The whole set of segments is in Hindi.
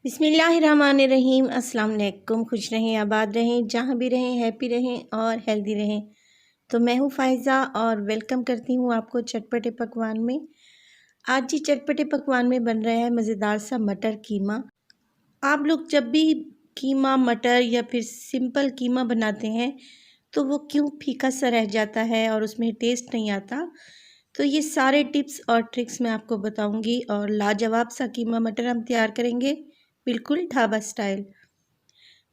बिस्मिल्लाहिर्रहमानिर्रहीम। अस्सलाम वालेकुम। खुश रहें, आबाद रहें, जहाँ भी रहें हैप्पी रहें और हेल्दी रहें। तो मैं हूँ फ़ायज़ा और वेलकम करती हूँ आपको चटपटे पकवान में। आज जी चटपटे पकवान में बन रहा है मज़ेदार सा मटर कीमा। आप लोग जब भी कीमा मटर या फिर सिंपल कीमा बनाते हैं तो वो क्यों फीका सा रह जाता है और उसमें टेस्ट नहीं आता। तो ये सारे टिप्स और ट्रिक्स मैं आपको बताऊंगी और लाजवाब सा कीमा मटर हम तैयार करेंगे, बिल्कुल ढाबा स्टाइल।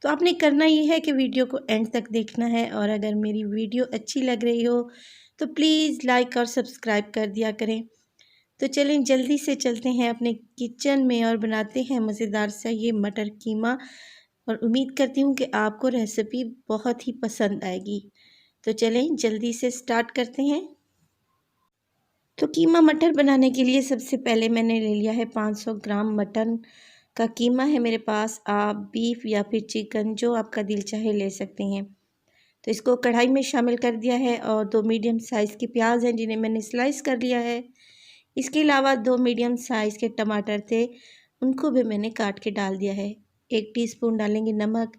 तो आपने करना ये है कि वीडियो को एंड तक देखना है और अगर मेरी वीडियो अच्छी लग रही हो तो प्लीज़ लाइक और सब्सक्राइब कर दिया करें। तो चलें जल्दी से चलते हैं अपने किचन में और बनाते हैं मज़ेदार सा ये मटर कीमा। और उम्मीद करती हूँ कि आपको रेसिपी बहुत ही पसंद आएगी। तो चलें जल्दी से स्टार्ट करते हैं। तो कीमा मटर बनाने के लिए सबसे पहले मैंने ले लिया है 500 ग्राम मटन का कीमा है मेरे पास। आप बीफ या फिर चिकन जो आपका दिल चाहे ले सकते हैं। तो इसको कढ़ाई में शामिल कर दिया है और 2 मीडियम साइज़ के प्याज हैं जिन्हें मैंने स्लाइस कर लिया है। इसके अलावा 2 मीडियम साइज़ के टमाटर थे, उनको भी मैंने काट के डाल दिया है। 1 टीस्पून डालेंगे नमक,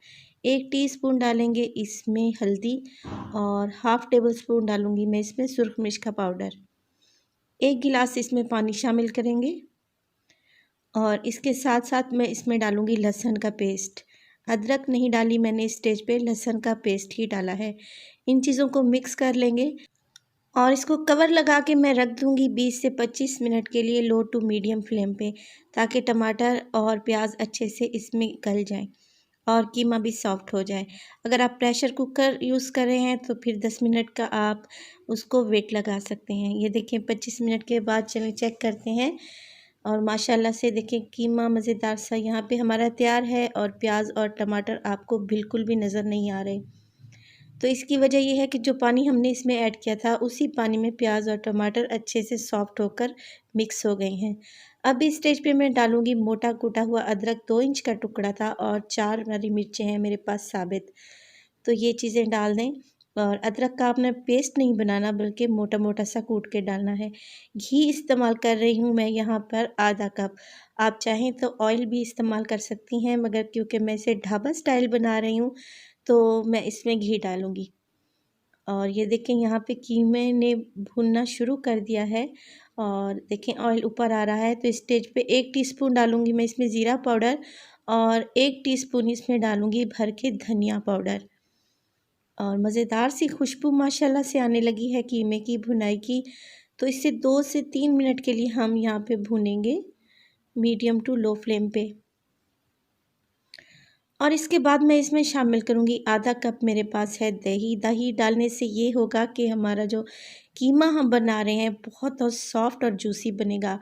1 टीस्पून डालेंगे इसमें हल्दी और हाफ़ टेबल स्पून डालूँगी मैं इसमें सुरख मिर्च का पाउडर। 1 गिलास इसमें पानी शामिल करेंगे और इसके साथ साथ मैं इसमें डालूँगी लहसुन का पेस्ट। अदरक नहीं डाली मैंने इस स्टेज पे, लहसुन का पेस्ट ही डाला है। इन चीज़ों को मिक्स कर लेंगे और इसको कवर लगा के मैं रख दूँगी 20 से 25 मिनट के लिए लो टू मीडियम फ्लेम पे, ताकि टमाटर और प्याज अच्छे से इसमें गल जाएँ और कीमा भी सॉफ्ट हो जाए। अगर आप प्रेशर कुकर यूज़ कर रहे हैं तो फिर 10 मिनट का आप उसको वेट लगा सकते हैं। ये देखिए 25 मिनट के बाद चलिए चेक करते हैं और माशाल्लाह से देखिए कीमा मज़ेदार सा यहाँ पे हमारा तैयार है और प्याज और टमाटर आपको बिल्कुल भी नज़र नहीं आ रहे। तो इसकी वजह ये है कि जो पानी हमने इसमें ऐड किया था उसी पानी में प्याज और टमाटर अच्छे से सॉफ्ट होकर मिक्स हो गए हैं। अब इस स्टेज पे मैं डालूँगी मोटा कूटा हुआ अदरक, 2 इंच का टुकड़ा था और 4 हरी मिर्चें हैं मेरे पास साबित। तो ये चीज़ें डाल दें और अदरक का आपने पेस्ट नहीं बनाना बल्कि मोटा-मोटा सा कूट के डालना है। घी इस्तेमाल कर रही हूँ मैं यहाँ पर आधा कप। आप चाहें तो ऑयल भी इस्तेमाल कर सकती हैं, मगर क्योंकि मैं इसे ढाबा स्टाइल बना रही हूँ तो मैं इसमें घी डालूँगी। और ये देखें यहाँ पे कीमे ने भुनना शुरू कर दिया है और देखें ऑयल ऊपर आ रहा है। तो इस स्टेज पे 1 टीस्पून डालूँगी मैं इसमें ज़ीरा पाउडर और 1 टीस्पून इसमें डालूँगी भर के धनिया पाउडर। और मज़ेदार सी खुशबू माशाल्लाह से आने लगी है कीमे की भुनाई की। तो इसे 2 से 3 मिनट के लिए हम यहाँ पे भूनेंगे मीडियम टू लो फ्लेम पे। और इसके बाद मैं इसमें शामिल करूँगी आधा कप मेरे पास है दही। दही डालने से ये होगा कि हमारा जो कीमा हम बना रहे हैं बहुत और सॉफ्ट और जूसी बनेगा।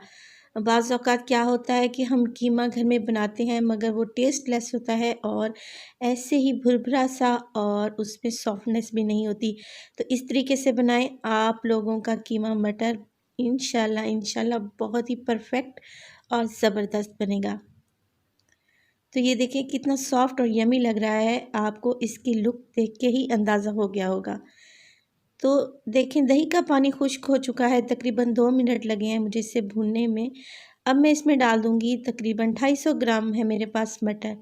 बाज़ औक़ात क्या होता है कि हम कीमा घर में बनाते हैं मगर वो टेस्टलेस होता है और ऐसे ही भुरभुरा सा और उसमें सॉफ्टनेस भी नहीं होती। तो इस तरीके से बनाएं, आप लोगों का कीमा मटर इंशाल्लाह इंशाल्लाह बहुत ही परफेक्ट और ज़बरदस्त बनेगा। तो ये देखिए कितना सॉफ्ट और यमी लग रहा है, आपको इसकी लुक देख के ही अंदाज़ा हो गया होगा। तो देखें दही का पानी खुश्क हो चुका है, तकरीबन 2 मिनट लगे हैं मुझे इसे भूनने में। अब मैं इसमें डाल दूँगी तकरीबन 250 ग्राम है मेरे पास मटर।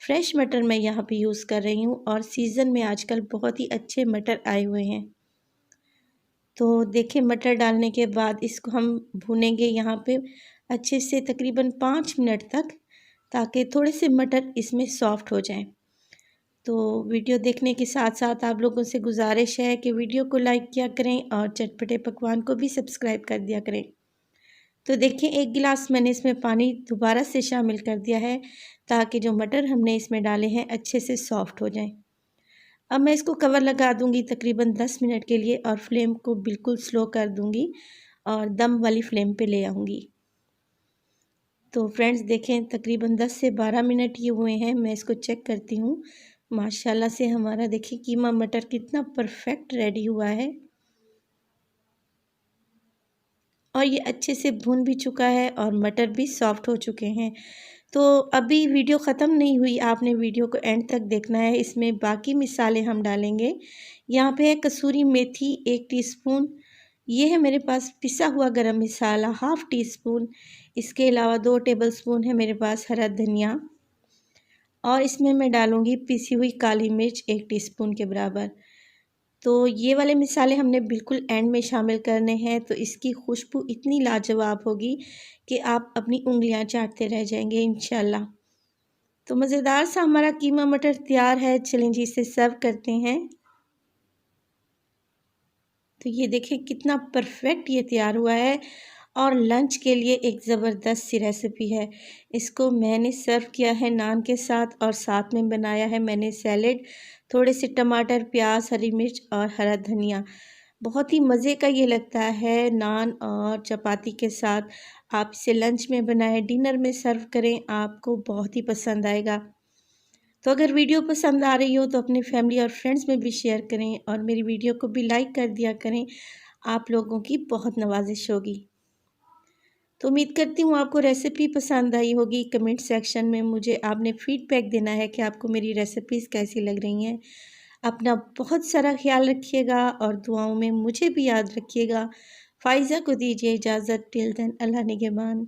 फ्रेश मटर मैं यहाँ पे यूज़ कर रही हूँ और सीज़न में आजकल बहुत ही अच्छे मटर आए हुए हैं। तो देखिए मटर डालने के बाद इसको हम भूनेंगे यहाँ पे अच्छे से तकरीबन 5 मिनट तक, ताकि थोड़े से मटर इसमें सॉफ्ट हो जाएं। तो वीडियो देखने के साथ साथ आप लोगों से गुजारिश है कि वीडियो को लाइक किया करें और चटपटे पकवान को भी सब्सक्राइब कर दिया करें। तो देखिए 1 गिलास मैंने इसमें पानी दोबारा से शामिल कर दिया है, ताकि जो मटर हमने इसमें डाले हैं अच्छे से सॉफ्ट हो जाएं। अब मैं इसको कवर लगा दूंगी तकरीबन 10 मिनट के लिए और फ्लेम को बिल्कुल स्लो कर दूंगी और दम वाली फ्लेम पे ले आऊँगी। तो फ्रेंड्स देखें तकरीबन 10 से 12 मिनट ये हुए हैं, मैं इसको चेक करती हूँ। माशाल्लाह से हमारा देखिए कीमा मटर कितना परफेक्ट रेडी हुआ है और ये अच्छे से भुन भी चुका है और मटर भी सॉफ्ट हो चुके हैं। तो अभी वीडियो ख़त्म नहीं हुई, आपने वीडियो को एंड तक देखना है। इसमें बाकी मिसाले हम डालेंगे। यहाँ पे है कसूरी मेथी 1 टीस्पून, ये है मेरे पास पिसा हुआ गरम मसाला हाफ़ टी स्पून। इसके अलावा 2 टेबलस्पून है मेरे पास हरा धनिया और इसमें मैं डालूँगी पिसी हुई काली मिर्च 1 टीस्पून के बराबर। तो ये वाले मसाले हमने बिल्कुल एंड में शामिल करने हैं, तो इसकी खुशबू इतनी लाजवाब होगी कि आप अपनी उँगलियां चाटते रह जाएंगे इंशाल्लाह। तो मज़ेदार सा हमारा कीमा मटर तैयार है। चलें जी इसे सर्व करते हैं। तो ये देखें कितना परफेक्ट ये तैयार हुआ है और लंच के लिए एक ज़बरदस्त सी रेसिपी है। इसको मैंने सर्व किया है नान के साथ और साथ में बनाया है मैंने सैलेड, थोड़े से टमाटर, प्याज, हरी मिर्च और हरा धनिया। बहुत ही मज़े का ये लगता है नान और चपाती के साथ। आप इसे लंच में बनाएं, डिनर में सर्व करें, आपको बहुत ही पसंद आएगा। तो अगर वीडियो पसंद आ रही हो तो अपने फैमिली और फ्रेंड्स में भी शेयर करें और मेरी वीडियो को भी लाइक कर दिया करें। आप लोगों की बहुत नवाजिश होगी। तो उम्मीद करती हूँ आपको रेसिपी पसंद आई होगी। कमेंट सेक्शन में मुझे आपने फीडबैक देना है कि आपको मेरी रेसिपीज़ कैसी लग रही हैं। अपना बहुत सारा ख्याल रखिएगा और दुआओं में मुझे भी याद रखिएगा। फ़ाइज़ा को दीजिए इजाज़त। टिल देन अल्लाह निगहबान।